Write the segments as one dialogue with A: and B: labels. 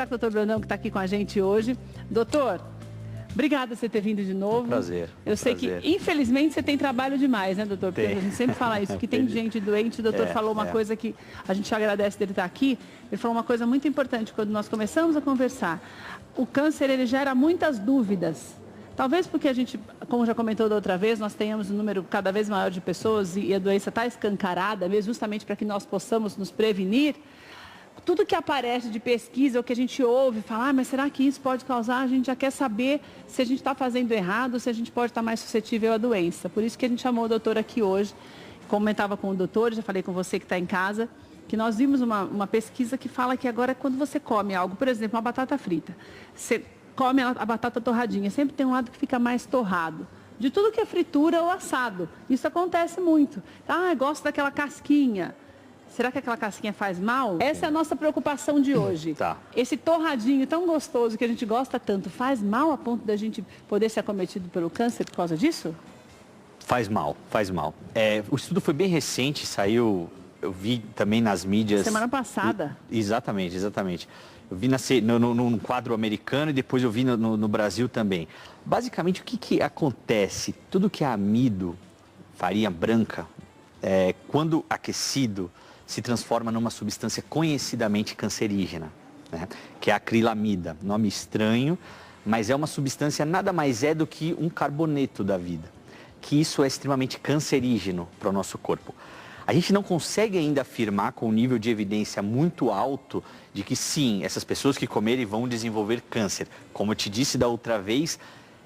A: conversar com o doutor Brandão, que está aqui com a gente hoje. Doutor, obrigada por você ter vindo de novo.
B: Prazer.
A: Eu sei que, infelizmente, você tem trabalho demais, né, doutor? Porque a gente sempre fala isso, que tem gente doente. O doutor falou uma coisa que a gente agradece dele estar aqui. Ele falou uma coisa muito importante quando nós começamos a conversar. O câncer, ele gera muitas dúvidas. Talvez porque a gente, como já comentou da outra vez, nós tenhamos um número cada vez maior de pessoas e a doença está escancarada, mesmo justamente para que nós possamos nos prevenir. Tudo que aparece de pesquisa, o que a gente ouve, falar, mas será que isso pode causar? A gente já quer saber se a gente está fazendo errado, se a gente pode estar mais suscetível à doença. Por isso que a gente chamou o doutor aqui hoje, comentava com o doutor, já falei com você que está em casa, que nós vimos uma pesquisa que fala que agora quando você come algo, por exemplo, uma batata frita, você come a batata torradinha, sempre tem um lado que fica mais torrado. De tudo que é fritura ou assado. Isso acontece muito. Ah, eu gosto daquela casquinha. Será que aquela casquinha faz mal? Essa é a nossa preocupação de hoje.
B: Tá.
A: Esse torradinho tão gostoso que a gente gosta tanto, faz mal a ponto da gente poder ser acometido pelo câncer por causa disso?
B: Faz mal, faz mal. O estudo foi bem recente, saiu, eu vi também nas mídias...
A: Semana passada.
B: Exatamente. Eu vi no quadro americano e depois eu vi no Brasil também. Basicamente, o que acontece? Tudo que é amido, farinha branca, quando aquecido, se transforma numa substância conhecidamente cancerígena, né? Que é a acrilamida. Nome estranho, mas é uma substância nada mais do que um carboneto da vida. Que isso é extremamente cancerígeno para o nosso corpo. A gente não consegue ainda afirmar com um nível de evidência muito alto de que sim, essas pessoas que comerem vão desenvolver câncer. Como eu te disse da outra vez,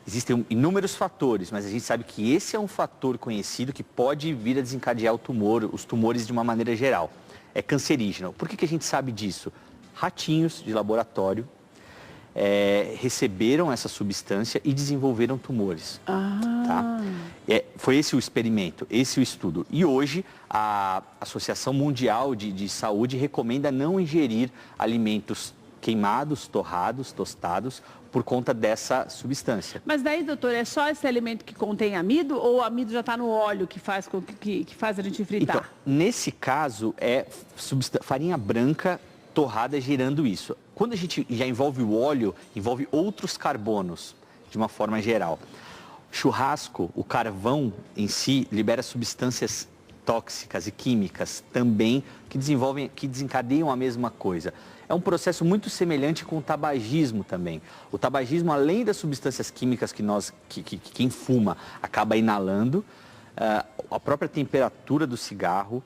B: existem inúmeros fatores, mas a gente sabe que esse é um fator conhecido que pode vir a desencadear os tumores de uma maneira geral. É cancerígeno. Por que a gente sabe disso? Ratinhos de laboratório receberam essa substância e desenvolveram tumores. Tá? Foi esse o experimento, esse o estudo. E hoje a Associação Mundial de Saúde recomenda não ingerir alimentos queimados, torrados, tostados, por conta dessa substância.
A: Mas daí, doutor, é só esse alimento que contém amido ou o amido já está no óleo que faz a gente fritar?
B: Então, nesse caso, farinha branca torrada gerando isso. Quando a gente já envolve o óleo, envolve outros carbonos, de uma forma geral. Churrasco, o carvão em si, libera substâncias tóxicas e químicas também que desencadeiam a mesma coisa. É um processo muito semelhante com o tabagismo também. O tabagismo, além das substâncias químicas que quem fuma acaba inalando, a própria temperatura do cigarro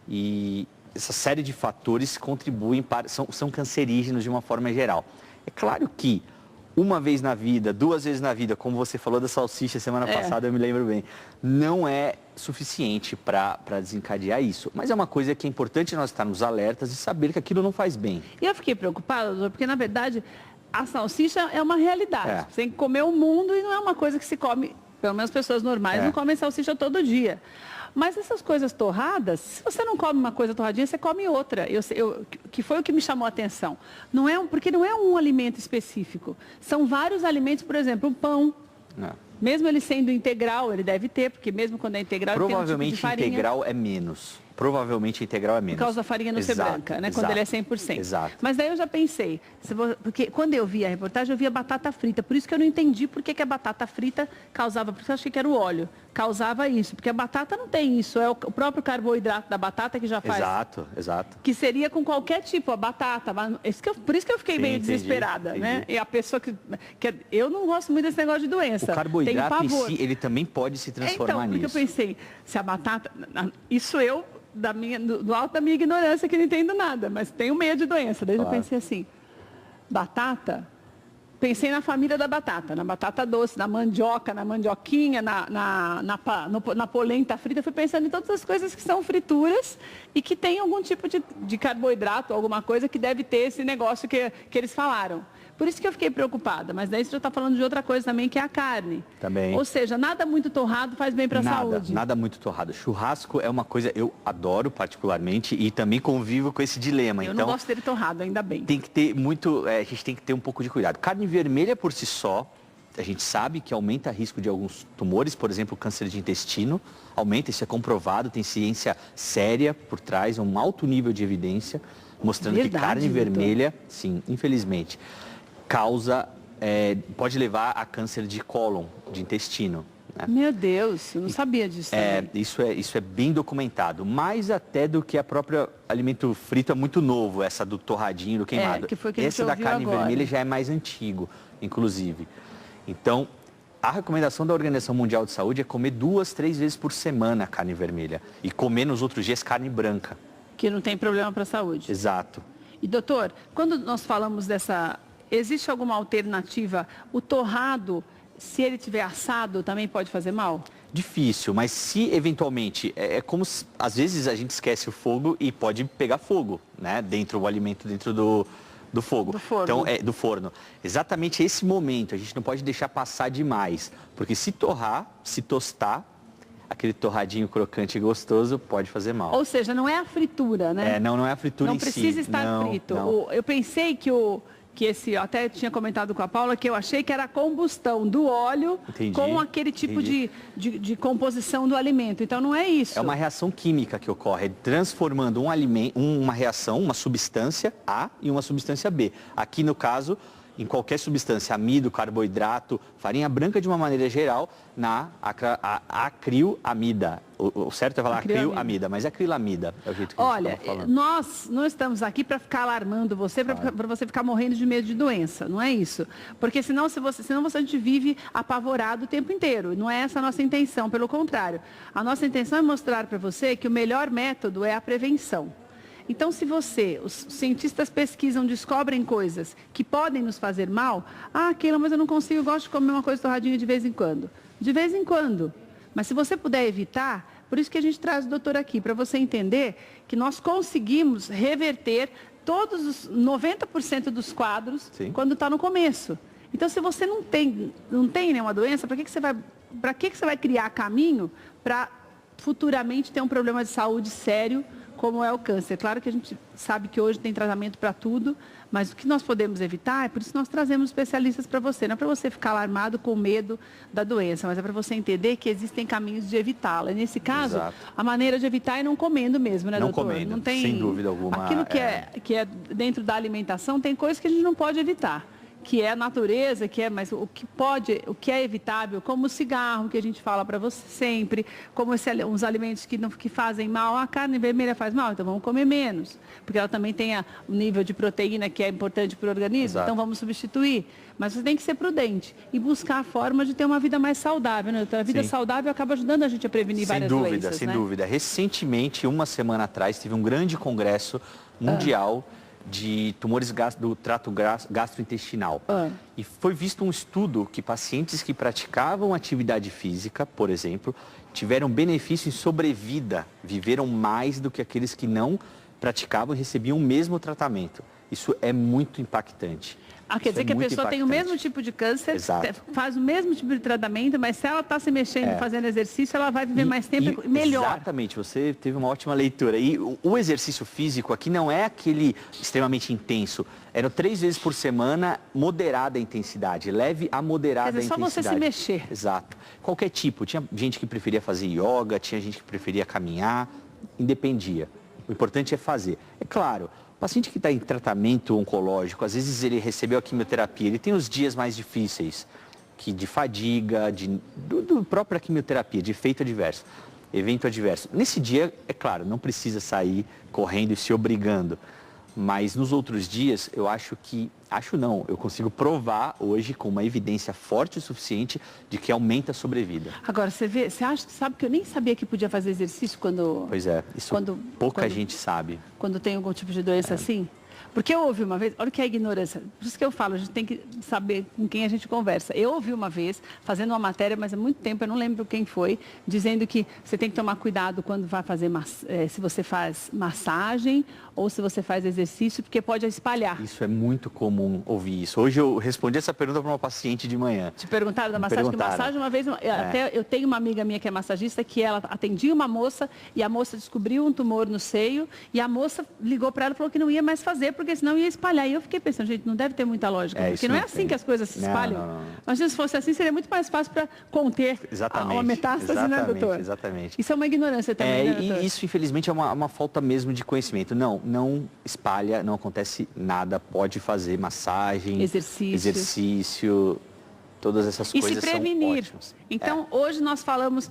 B: e essa série de fatores contribuem são cancerígenos de uma forma geral. É claro que uma vez na vida, 2 vezes na vida, como você falou da salsicha semana passada, eu me lembro bem, não é suficiente para desencadear isso. Mas é uma coisa que é importante nós estarmos alertas e saber que aquilo não faz bem.
A: E eu fiquei preocupada, doutor, porque na verdade a salsicha é uma realidade. Você tem que comer o mundo e não é uma coisa que se come, pelo menos pessoas normais não comem salsicha todo dia. Mas essas coisas torradas, se você não come uma coisa torradinha, você come outra. Que foi o que me chamou a atenção. Porque não é um alimento específico. São vários alimentos, por exemplo, o pão. Mesmo ele sendo integral, ele deve ter, porque mesmo quando é integral,
B: provavelmente
A: ele tem um tipo de farinha.
B: Integral é menos. Provavelmente integral é menos.
A: Por causa da farinha não ser branca, né? Quando ele é 100%.
B: Exato.
A: Mas daí eu já pensei, porque quando eu vi a reportagem, eu vi a batata frita. Por isso que eu não entendi por que a batata frita causava, porque eu achei que era o óleo, causava isso. Porque a batata não tem isso, é o próprio carboidrato da batata que já faz.
B: Exato.
A: Que seria com qualquer tipo, a batata. Por isso que eu fiquei meio desesperada, né? E a pessoa eu não gosto muito desse negócio de doença.
B: O carboidrato em si, ele também pode se transformar nisso.
A: Porque eu pensei, se a batata... Isso do alto da minha ignorância, que não entendo nada, mas tenho medo de doença. Daí eu pensei assim, batata, pensei na família da batata, na batata doce, na mandioca, na mandioquinha, na polenta frita. Fui pensando em todas as coisas que são frituras e que tem algum tipo de carboidrato, alguma coisa que deve ter esse negócio que eles falaram. Por isso que eu fiquei preocupada, mas daí você já está falando de outra coisa também, que é a carne.
B: Também.
A: Ou seja, nada muito torrado faz bem para a saúde.
B: Nada muito torrado. Churrasco é uma coisa, eu adoro particularmente e também convivo com esse dilema.
A: Eu não gosto dele torrado, ainda bem.
B: Tem que ter a gente tem que ter um pouco de cuidado. Carne vermelha por si só, a gente sabe que aumenta o risco de alguns tumores, por exemplo, o câncer de intestino. Aumenta, isso é comprovado, tem ciência séria por trás, um alto nível de evidência. mostrando que carne vermelha, sim, infelizmente, pode levar a câncer de cólon, de intestino. Né?
A: Meu Deus, eu não sabia disso.
B: Isso é bem documentado, mais até do que a própria alimento frito é muito novo, essa do torradinho, do queimado.
A: Que foi que a gente
B: essa da carne
A: agora.
B: Vermelha já é mais antigo, inclusive. Então, a recomendação da Organização Mundial de Saúde é comer 2, 3 vezes por semana a carne vermelha e comer nos outros dias carne branca.
A: Que não tem problema para a saúde.
B: Exato.
A: E doutor, quando nós falamos existe alguma alternativa? O torrado, se ele tiver assado, também pode fazer mal?
B: Difícil, mas se eventualmente, como às vezes a gente esquece o fogo e pode pegar fogo, né? O alimento dentro do fogo.
A: Do forno.
B: Então, do forno. Exatamente esse momento, a gente não pode deixar passar demais, porque se torrar, se tostar, aquele torradinho crocante e gostoso pode fazer mal.
A: Ou seja, não é a fritura, né?
B: Não é a fritura em si.
A: Não precisa estar frito.
B: Não.
A: Eu pensei eu até tinha comentado com a Paula, que eu achei que era a combustão do óleo com aquele tipo de composição do alimento. Então, não é isso.
B: É uma reação química que ocorre, transformando uma reação, uma substância A e uma substância B. Aqui, no caso, em qualquer substância, amido, carboidrato, farinha branca de uma maneira geral, na acrilamida. O certo é falar acrilamida, mas é acrilamida, é o jeito que a gente está falando.
A: Nós não estamos aqui para ficar alarmando você, para você ficar morrendo de medo de doença, não é isso? Porque senão a gente vive apavorado o tempo inteiro. Não é essa a nossa intenção, pelo contrário. A nossa intenção é mostrar para você que o melhor método é a prevenção. Então, se os cientistas pesquisam, descobrem coisas que podem nos fazer mal, aquilo, mas eu não consigo, eu gosto de comer uma coisa torradinha de vez em quando. De vez em quando. Mas se você puder evitar, por isso que a gente traz o doutor aqui, para você entender que nós conseguimos reverter todos os 90% dos quadros quando está no começo. Então, se você não tem nenhuma doença, para que você vai criar caminho para futuramente ter um problema de saúde sério, como é o câncer? Claro que a gente sabe que hoje tem tratamento para tudo, mas o que nós podemos evitar, é por isso que nós trazemos especialistas para você. Não é para você ficar alarmado com medo da doença, mas é para você entender que existem caminhos de evitá-la. Nesse caso, a maneira de evitar é não comendo mesmo, né, doutor?
B: Não comendo, não tem, sem dúvida alguma.
A: Aquilo que é dentro da alimentação, tem coisas que a gente não pode evitar. Que é a natureza, mas o que é evitável, como o cigarro, que a gente fala para você sempre, como uns alimentos que fazem mal, a carne vermelha faz mal, então vamos comer menos, porque ela também tem o nível de proteína que é importante para o organismo, então vamos substituir. Mas você tem que ser prudente e buscar a forma de ter uma vida mais saudável, né? Então, a vida saudável acaba ajudando a gente a prevenir várias doenças.
B: Sem dúvida. Recentemente, uma semana atrás, teve um grande congresso mundial de tumores do trato gastrointestinal. E foi visto um estudo que pacientes que praticavam atividade física, por exemplo, tiveram benefício em sobrevida, viveram mais do que aqueles que não praticavam e recebiam o mesmo tratamento. Isso é muito impactante.
A: Quer dizer que a pessoa tem o mesmo tipo de câncer, faz o mesmo tipo de tratamento, mas se ela está se mexendo, fazendo exercício, ela vai viver mais tempo e melhor.
B: Exatamente, você teve uma ótima leitura. E o exercício físico aqui não é aquele extremamente intenso. Era 3 vezes por semana, moderada a intensidade, leve a moderada a intensidade.
A: Quer dizer, só você se mexer.
B: Exato. Qualquer tipo. Tinha gente que preferia fazer yoga, tinha gente que preferia caminhar, independia. O importante é fazer. É claro, o paciente que está em tratamento oncológico, às vezes ele recebeu a quimioterapia, ele tem os dias mais difíceis, de fadiga, do própria quimioterapia, de efeito adverso, evento adverso. Nesse dia, é claro, não precisa sair correndo e se obrigando, mas nos outros dias, eu consigo provar hoje com uma evidência forte o suficiente de que aumenta a sobrevida.
A: Agora, sabe que eu nem sabia que podia fazer exercício quando...
B: Pois é, pouca gente sabe.
A: Quando tem algum tipo de doença assim? Porque eu ouvi uma vez, olha o que é a ignorância, por isso que eu falo, a gente tem que saber com quem a gente conversa. Eu ouvi uma vez, fazendo uma matéria, mas há muito tempo, eu não lembro quem foi, dizendo que você tem que tomar cuidado quando vai fazer, se você faz massagem ou se você faz exercício, porque pode espalhar.
B: Isso é muito comum ouvir isso. Hoje eu respondi essa pergunta para uma paciente de manhã.
A: Te perguntaram da massagem? Que massagem uma vez, até eu tenho uma amiga minha que é massagista, que ela atendia uma moça e a moça descobriu um tumor no seio e a moça ligou para ela e falou que não ia mais fazer, porque porque senão ia espalhar. E eu fiquei pensando, gente, não deve ter muita lógica, porque não é assim que as coisas se espalham.
B: Não.
A: Mas se fosse assim, seria muito mais fácil para conter uma metástase, né, doutor?
B: Exatamente.
A: Isso é uma ignorância também, né, doutor?
B: E isso, infelizmente, é uma falta mesmo de conhecimento. Não espalha, não acontece nada, pode fazer massagem, exercício, todas essas coisas
A: são ótimas. Então, hoje nós falamos...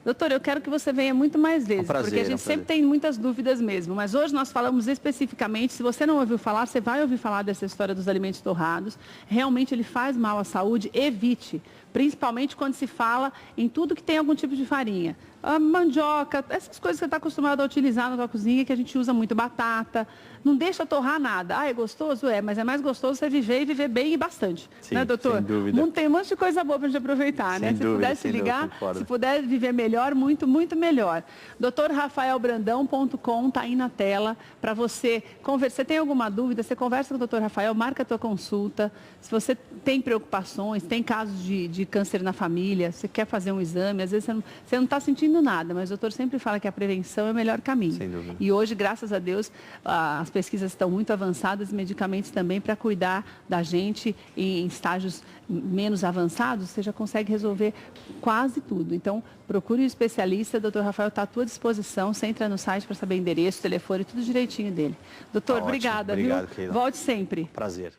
A: Doutor, eu quero que você venha muito mais vezes, porque a gente sempre tem muitas dúvidas mesmo. Mas hoje nós falamos especificamente, se você não ouviu falar, você vai ouvir falar dessa história dos alimentos torrados. Realmente ele faz mal à saúde, evite. Principalmente quando se fala em tudo que tem algum tipo de farinha. A mandioca, essas coisas que você está acostumado a utilizar na sua cozinha, que a gente usa muito, batata. Não deixa torrar nada. Ah, é gostoso? É, mas é mais gostoso você viver e viver bem e bastante.
B: Sim,
A: né, doutor?
B: Sem dúvida.
A: Não tem um monte de coisa boa para a gente aproveitar, né? Se puder se ligar, se puder viver melhor, muito, muito melhor. drrafaelbrandão.com está aí na tela para você conversar. Você tem alguma dúvida? Você conversa com o doutor Rafael, marca a tua consulta. Se você tem preocupações, tem casos de câncer na família, você quer fazer um exame, às vezes você não está sentindo nada, mas o doutor sempre fala que a prevenção é o melhor caminho.
B: Sem dúvida.
A: E hoje, graças a Deus, as pesquisas estão muito avançadas, medicamentos também para cuidar da gente em estágios menos avançados, você já consegue resolver quase tudo. Então, procure um especialista, o doutor Rafael está à tua disposição, você entra no site para saber endereço, telefone, tudo direitinho dele. Doutor, obrigada,
B: Obrigado,
A: viu?
B: querida.
A: Volte sempre.
B: Prazer.